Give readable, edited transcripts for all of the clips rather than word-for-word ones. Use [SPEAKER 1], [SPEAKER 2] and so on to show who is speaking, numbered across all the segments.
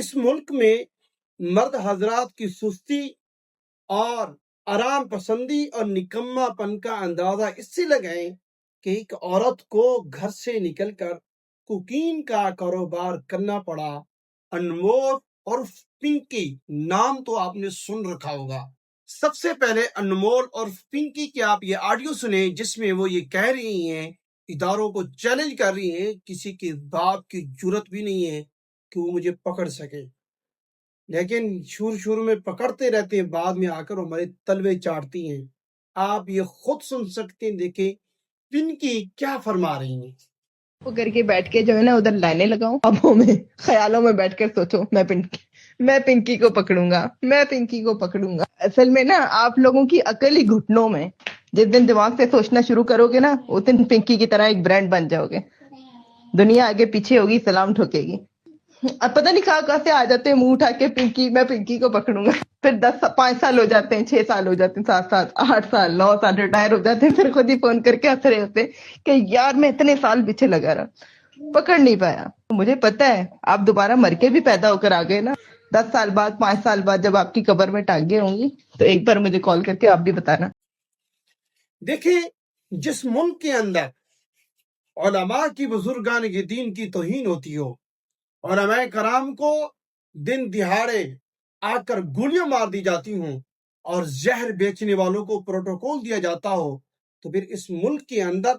[SPEAKER 1] اس ملک میں مرد حضرات کی سستی اور آرام پسندی اور نکما پن کا اندازہ اس سے لگائیں کہ ایک عورت کو گھر سے نکل کر کوکین کا کاروبار کرنا پڑا۔ انمول اور پنکی نام تو آپ نے سن رکھا ہوگا۔ سب سے پہلے انمول اور پنکی کی آپ یہ آڈیو سنیں جس میں وہ یہ کہہ رہی ہیں، اداروں کو چیلنج کر رہی ہیں، کسی کے باپ کی جرت بھی نہیں ہے کہ وہ مجھے پکڑ سکے، لیکن شروع میں پکڑتے رہتے ہیں، بعد میں آ کر ہمارے تلوے چاٹتی ہیں۔ آپ یہ خود سن سکتے ہیں، دیکھیں پنکی کیا فرما رہی ہیں۔
[SPEAKER 2] وہ کر کے بیٹھ کے جو ہے نا ادھر لائنیں لگاؤں، ابوں میں خیالوں میں بیٹھ کر سوچو میں پنکی کو پکڑوں گا، میں پنکی کو پکڑوں گا۔ اصل میں نا آپ لوگوں کی عقل ہی گھٹنوں میں، جس دن دماغ سے سوچنا شروع کرو گے نا اس دن پنکی کی طرح ایک برانڈ بن جاؤ گے، دنیا آگے پیچھے ہوگی، سلام ٹھوکے گی۔ اب پتہ نہیں کہاں سے آ جاتے ہیں منہ اٹھا کے میں پنکی کو پکڑوں گا، پھر 5 سال ہو جاتے ہیں، 6 سال ہو جاتے ہیں، 7 سال، 8 سال، 9 سال ریٹائر ہو جاتے ہیں، پھر خود ہی فون کر کے ہنس رہے ہوتے ہیں کہ یار میں اتنے سال پیچھے لگا رہا، پکڑ نہیں پایا۔ مجھے پتا ہے آپ دوبارہ مر کے بھی پیدا ہو کر آ گئے نا، 10 سال بعد، 5 سال بعد جب آپ کی قبر میں ٹانگیں ہوں گی تو ایک بار مجھے کال کر کے آپ بھی بتانا۔
[SPEAKER 1] دیکھیں جس ملک کے اندر علماء کی، بزرگان کے دین کی توہین ہوتی ہو، علماء کرام کو دن دہاڑے آ کر گولیاں مار دی جاتی ہوں اور زہر بیچنے والوں کو پروٹوکول دیا جاتا ہو، تو پھر اس ملک کے اندر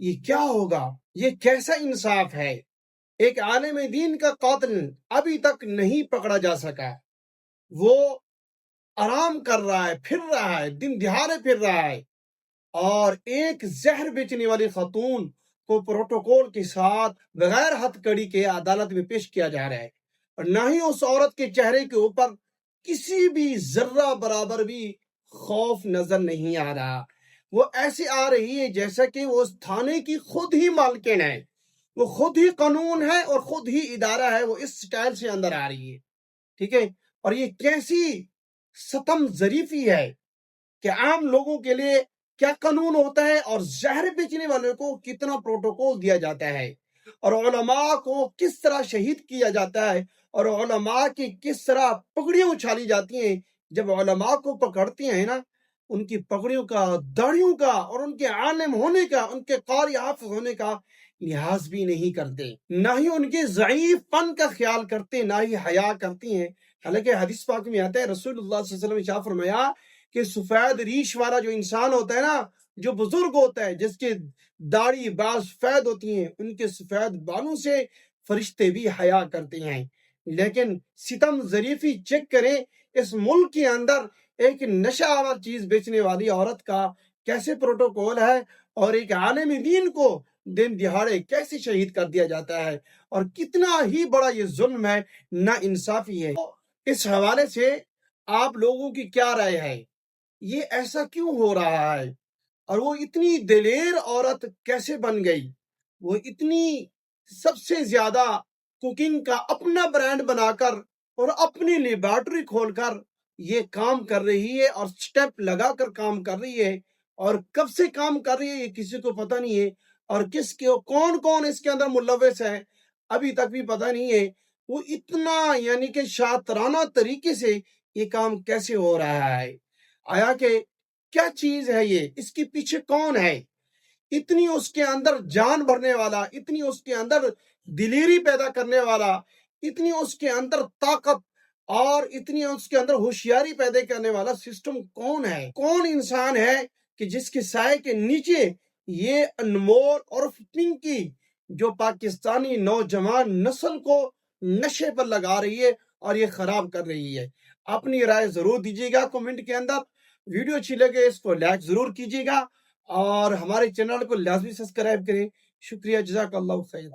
[SPEAKER 1] یہ کیا ہوگا؟ یہ کیسا انصاف ہے؟ ایک عالم دین کا قاتل ابھی تک نہیں پکڑا جا سکا، وہ آرام کر رہا ہے، پھر رہا ہے، دن دہاڑے پھر رہا ہے، اور ایک زہر بیچنے والی خاتون کو پروٹوکول کے ساتھ بغیر ہتھ کڑی کے عدالت میں پیش کیا جا رہا ہے، اور نہ ہی اس عورت کے چہرے کے اوپر کسی بھی ذرہ برابر بھی خوف نظر نہیں آ رہا۔ وہ ایسے آ رہی ہے جیسا کہ وہ اس تھانے کی خود ہی مالکن ہے، وہ خود ہی قانون ہے اور خود ہی ادارہ ہے، وہ اس سٹائل سے اندر آ رہی ہے، ٹھیک ہے۔ اور یہ کیسی ستم ظریفی ہے کہ عام لوگوں کے لیے کیا قانون ہوتا ہے اور زہر بیچنے والے کو کتنا پروٹوکول دیا جاتا ہے، اور علماء کو کس طرح شہید کیا جاتا ہے، اور علماء کی کس طرح پگڑیاں اچھالی جاتی ہیں۔ جب علماء کو پکڑتے ہیں نا، ان کی پگڑیوں کا، داڑھیوں کا، اور ان کے عالم ہونے کا، ان کے قاری حافظ ہونے کا لحاظ بھی نہیں کرتے، نہ ہی ان کے ضعیف پن کا خیال کرتے، نہ ہی حیا کرتی ہیں۔ حالانکہ حدیث پاک میں آتا ہے، رسول اللہ صلی اللہ علیہ وسلم نے ارشاد فرمایا کہ سفید ریش والا جو انسان ہوتا ہے نا، جو بزرگ ہوتا ہے، جس کے داڑھی بعض سفید ہوتی ہیں، ان کے سفید بالوں سے فرشتے بھی حیا کرتے ہیں۔ لیکن ستم ظریفی چیک کریں، اس ملک کے اندر ایک نشہ آور چیز بیچنے والی عورت کا کیسے پروٹوکول ہے، اور ایک عالم دین کو دن دہاڑے کیسے شہید کر دیا جاتا ہے، اور کتنا ہی بڑا یہ ظلم ہے، نا انصافی ہے۔ اس حوالے سے آپ لوگوں کی کیا رائے ہے؟ یہ ایسا کیوں ہو رہا ہے؟ اور وہ اتنی دلیر عورت کیسے بن گئی؟ وہ اتنی سب سے زیادہ کوکنگ کا اپنا برانڈ بنا کر اور اپنی لیبارٹری کھول کر یہ کام کر رہی ہے، اور سٹیپ لگا کر کام کر رہی ہے، اور کب سے کام کر رہی ہے یہ کسی کو پتہ نہیں ہے، اور کون اس کے اندر ملوث ہے ابھی تک بھی پتہ نہیں ہے۔ وہ اتنا یعنی کہ شاطرانہ طریقے سے یہ کام کیسے ہو رہا ہے؟ آیا کہ کیا چیز ہے یہ؟ اس کے پیچھے کون ہے؟ اتنی اس کے اندر جان بھرنے والا، اتنی اس کے اندر دلیری پیدا کرنے والا، اتنی اس کے اندر طاقت اور اتنی اس کے اندر ہوشیاری پیدا کرنے والا سسٹم کون ہے؟ کون انسان ہے کہ جس کے سائے کے نیچے یہ انمول اور پنکی جو پاکستانی نوجوان نسل کو نشے پر لگا رہی ہے اور یہ خراب کر رہی ہے؟ اپنی رائے ضرور دیجیے گا کمنٹ کے اندر۔ ویڈیو اچھی لگے اس کو لائک ضرور کیجیے گا، اور ہمارے چینل کو لازمی سبسکرائب کریں۔ شکریہ، جزاک اللہ خیر۔